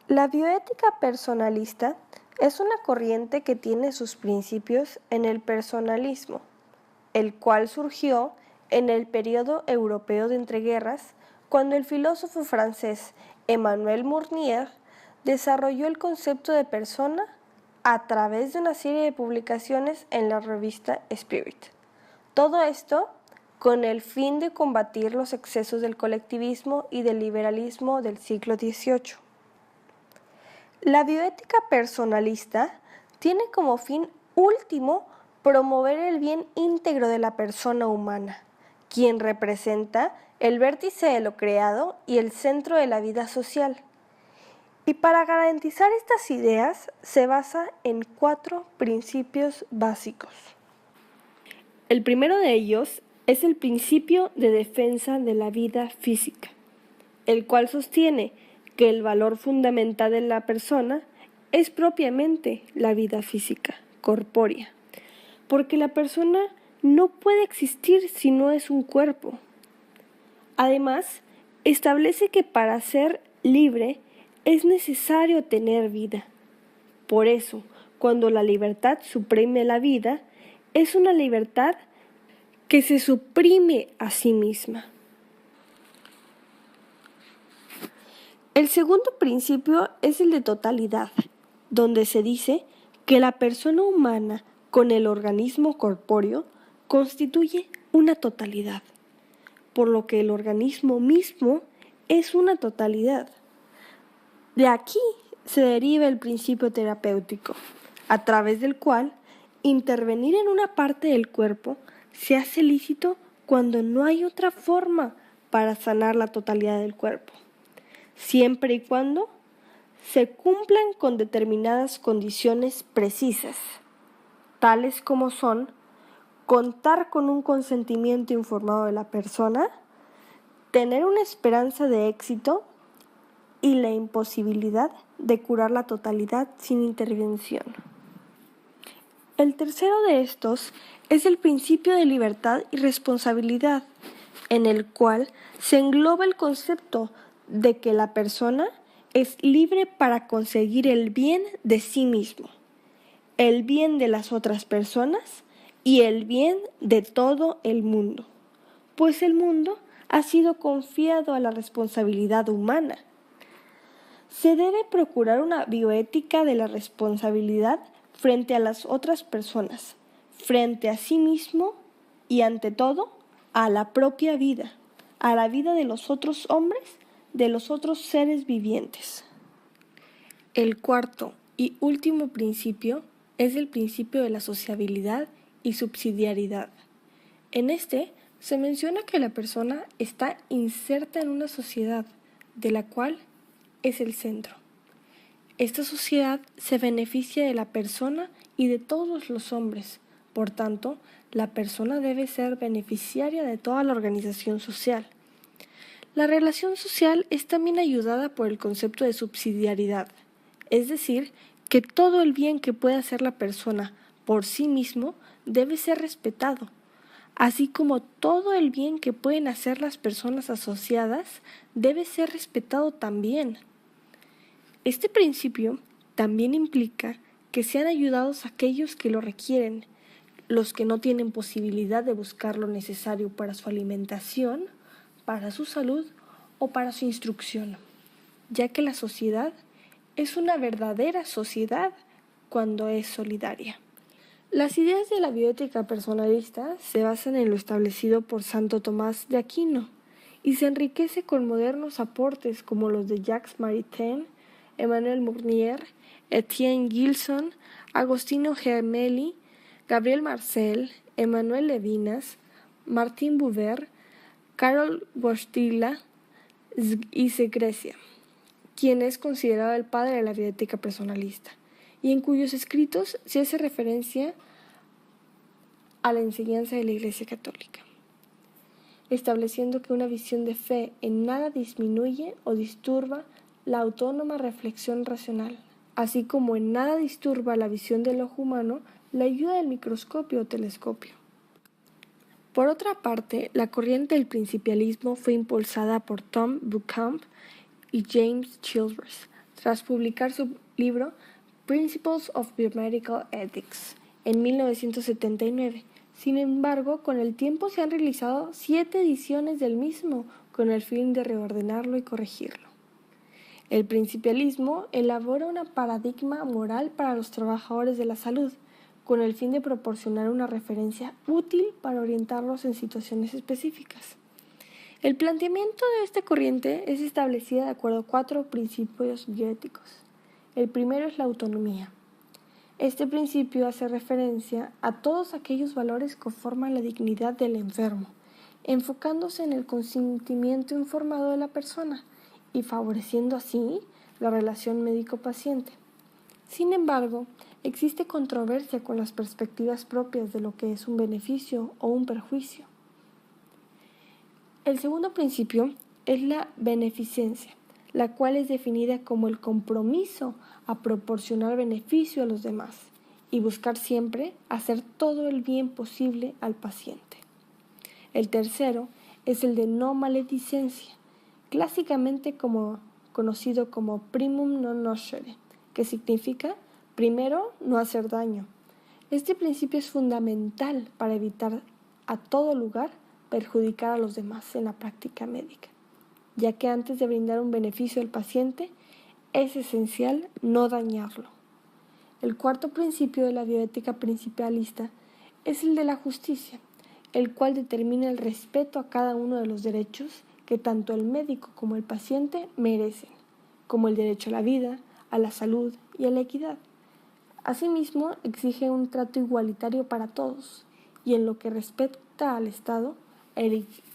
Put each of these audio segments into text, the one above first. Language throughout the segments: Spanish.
La bioética personalista es una corriente que tiene sus principios en el personalismo, el cual surgió en el periodo europeo de entreguerras, cuando el filósofo francés Emmanuel Mounier desarrolló el concepto de persona a través de una serie de publicaciones en la revista Spirit. Todo esto con el fin de combatir los excesos del colectivismo y del liberalismo del siglo XVIII. La bioética personalista tiene como fin último promover el bien íntegro de la persona humana, quien representa el vértice de lo creado y el centro de la vida social. Y para garantizar estas ideas se basa en 4 principios básicos. El primero de ellos es el principio de defensa de la vida física, el cual sostiene que el valor fundamental de la persona es propiamente la vida física, corpórea, porque la persona no puede existir si no es un cuerpo. Además, establece que para ser libre es necesario tener vida. Por eso, cuando la libertad suprime la vida, es una libertad que se suprime a sí misma. El segundo principio es el de totalidad, donde se dice que la persona humana con el organismo corpóreo constituye una totalidad, por lo que el organismo mismo es una totalidad. De aquí se deriva el principio terapéutico, a través del cual intervenir en una parte del cuerpo se hace lícito cuando no hay otra forma para sanar la totalidad del cuerpo, siempre y cuando se cumplan con determinadas condiciones precisas, tales como son contar con un consentimiento informado de la persona, tener una esperanza de éxito y la imposibilidad de curar la totalidad sin intervención. El tercero de estos es el principio de libertad y responsabilidad, en el cual se engloba el concepto de que la persona es libre para conseguir el bien de sí mismo, el bien de las otras personas y el bien de todo el mundo, pues el mundo ha sido confiado a la responsabilidad humana. Se debe procurar una bioética de la responsabilidad frente a las otras personas, frente a sí mismo y ante todo a la propia vida, a la vida de los otros hombres, de los otros seres vivientes. El cuarto y último principio es el principio de la sociabilidad y subsidiariedad. En este se menciona que la persona está inserta en una sociedad, de la cual es el centro. Esta sociedad se beneficia de la persona y de todos los hombres. Por tanto, la persona debe ser beneficiaria de toda la organización social. La relación social es también ayudada por el concepto de subsidiariedad, es decir, que todo el bien que puede hacer la persona por sí mismo debe ser respetado, así como todo el bien que pueden hacer las personas asociadas debe ser respetado también. Este principio también implica que sean ayudados aquellos que lo requieren, los que no tienen posibilidad de buscar lo necesario para su alimentación, para su salud o para su instrucción, ya que la sociedad es una verdadera sociedad cuando es solidaria. Las ideas de la bioética personalista se basan en lo establecido por Santo Tomás de Aquino y se enriquece con modernos aportes como los de Jacques Maritain, Emmanuel Mounier, Etienne Gilson, Agostino Gemelli, Gabriel Marcel, Emmanuel Levinas, Martin Buber, Karol Wojtyla y Secrecia, quien es considerado el padre de la bioética personalista, y en cuyos escritos se hace referencia a la enseñanza de la Iglesia Católica, estableciendo que una visión de fe en nada disminuye o disturba la autónoma reflexión racional, así como en nada disturba la visión del ojo humano la ayuda del microscopio o telescopio. Por otra parte, la corriente del principialismo fue impulsada por Tom Buchamp y James Childress, tras publicar su libro Principles of Biomedical Ethics en 1979. Sin embargo, con el tiempo se han realizado 7 ediciones del mismo con el fin de reordenarlo y corregirlo. El principialismo elabora un paradigma moral para los trabajadores de la salud, con el fin de proporcionar una referencia útil para orientarlos en situaciones específicas. El planteamiento de esta corriente es establecida de acuerdo a 4 principios bioéticos. El primero es la autonomía. Este principio hace referencia a todos aquellos valores que forman la dignidad del enfermo, enfocándose en el consentimiento informado de la persona y favoreciendo así la relación médico-paciente. Sin embargo, existe controversia con las perspectivas propias de lo que es un beneficio o un perjuicio. El segundo principio es la beneficencia, la cual es definida como el compromiso a proporcionar beneficio a los demás y buscar siempre hacer todo el bien posible al paciente. El tercero es el de no maledicencia, clásicamente conocido como primum non nocere, que significa primero no hacer daño. Este principio es fundamental para evitar a todo lugar perjudicar a los demás en la práctica médica, ya que antes de brindar un beneficio al paciente es esencial no dañarlo. El cuarto principio de la bioética principalista es el de la justicia, el cual determina el respeto a cada uno de los derechos que tanto el médico como el paciente merecen, como el derecho a la vida, a la salud y a la equidad. Asimismo, exige un trato igualitario para todos y en lo que respecta al Estado,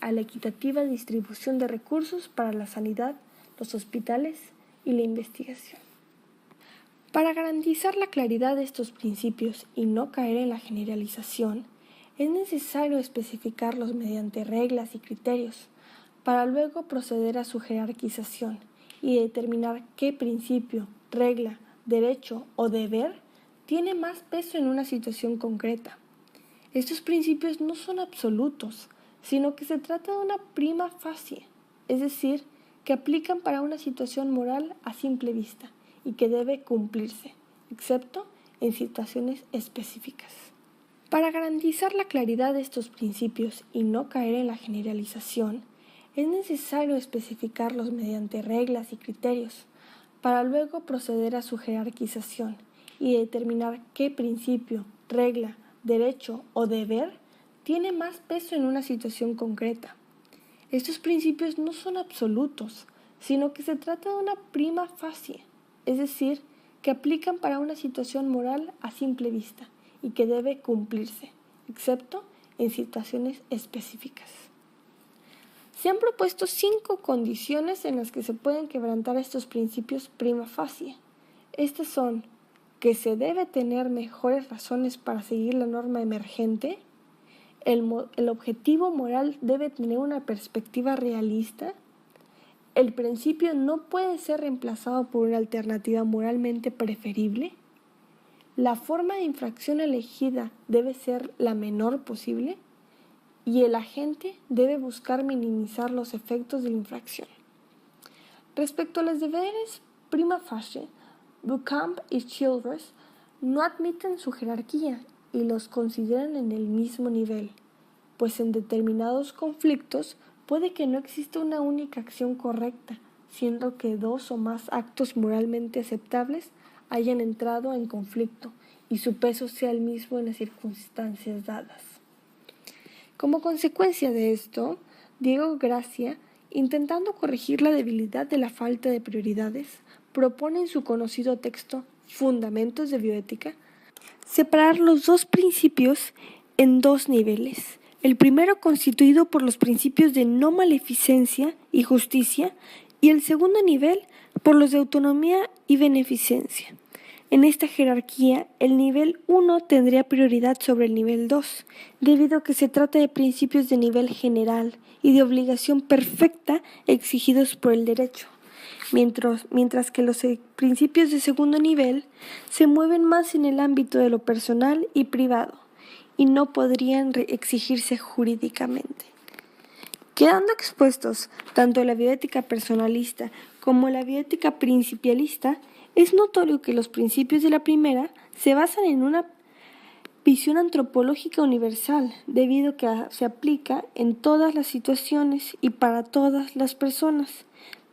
a la equitativa distribución de recursos para la sanidad, los hospitales y la investigación. Para garantizar la claridad de estos principios y no caer en la generalización, es necesario especificarlos mediante reglas y criterios, para luego proceder a su jerarquización y determinar qué principio, regla, derecho o deber tiene más peso en una situación concreta. Estos principios no son absolutos, sino que se trata de una prima facie, es decir, que aplican para una situación moral a simple vista y que debe cumplirse, excepto en situaciones específicas. Para garantizar la claridad de estos principios y no caer en la generalización, es necesario especificarlos mediante reglas y criterios, para luego proceder a su jerarquización y determinar qué principio, regla, derecho o deber tiene más peso en una situación concreta. Estos principios no son absolutos, sino que se trata de una prima facie, es decir, que aplican para una situación moral a simple vista y que debe cumplirse, excepto en situaciones específicas. Se han propuesto 5 condiciones en las que se pueden quebrantar estos principios prima facie. Estas son que se debe tener mejores razones para seguir la norma emergente, el objetivo moral debe tener una perspectiva realista, el principio no puede ser reemplazado por una alternativa moralmente preferible, la forma de infracción elegida debe ser la menor posible y el agente debe buscar minimizar los efectos de la infracción. Respecto a los deberes prima facie, Beauchamp y Childress no admiten su jerarquía y los consideran en el mismo nivel, pues en determinados conflictos puede que no exista una única acción correcta, siendo que 2 o más actos moralmente aceptables hayan entrado en conflicto y su peso sea el mismo en las circunstancias dadas. Como consecuencia de esto, Diego Gracia, intentando corregir la debilidad de la falta de prioridades, propone en su conocido texto Fundamentos de Bioética separar los 2 principios en 2 niveles. El primero constituido por los principios de no maleficencia y justicia y el segundo nivel por los de autonomía y beneficencia. En esta jerarquía, el nivel 1 tendría prioridad sobre el nivel 2, debido a que se trata de principios de nivel general y de obligación perfecta exigidos por el derecho, mientras que los principios de segundo nivel se mueven más en el ámbito de lo personal y privado, y no podrían exigirse jurídicamente. Quedando expuestos tanto la bioética personalista como la bioética principialista, es notorio que los principios de la primera se basan en una visión antropológica universal, debido a que se aplica en todas las situaciones y para todas las personas,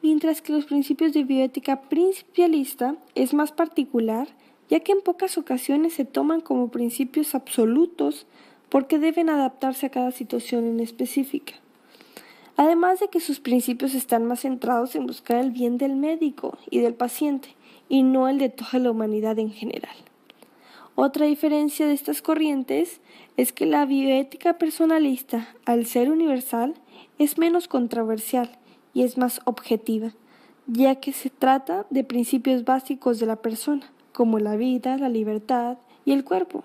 mientras que los principios de bioética principialista es más particular, ya que en pocas ocasiones se toman como principios absolutos porque deben adaptarse a cada situación en específica. Además de que sus principios están más centrados en buscar el bien del médico y del paciente, y no el de toda la humanidad en general. Otra diferencia de estas corrientes es que la bioética personalista, al ser universal, es menos controversial y es más objetiva, ya que se trata de principios básicos de la persona, como la vida, la libertad y el cuerpo,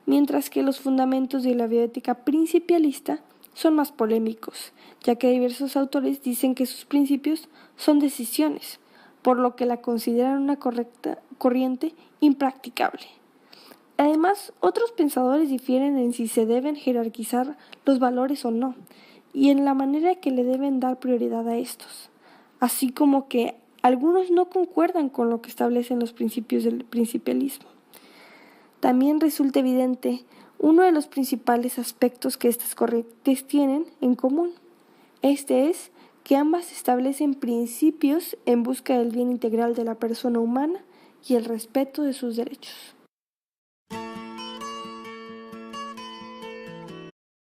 mientras que los fundamentos de la bioética principialista son más polémicos, ya que diversos autores dicen que sus principios son decisiones, por lo que la consideran una corriente impracticable. Además, otros pensadores difieren en si se deben jerarquizar los valores o no, y en la manera que le deben dar prioridad a estos, así como que algunos no concuerdan con lo que establecen los principios del principialismo. También resulta evidente uno de los principales aspectos que estas corrientes tienen en común. Este es que ambas establecen principios en busca del bien integral de la persona humana y el respeto de sus derechos.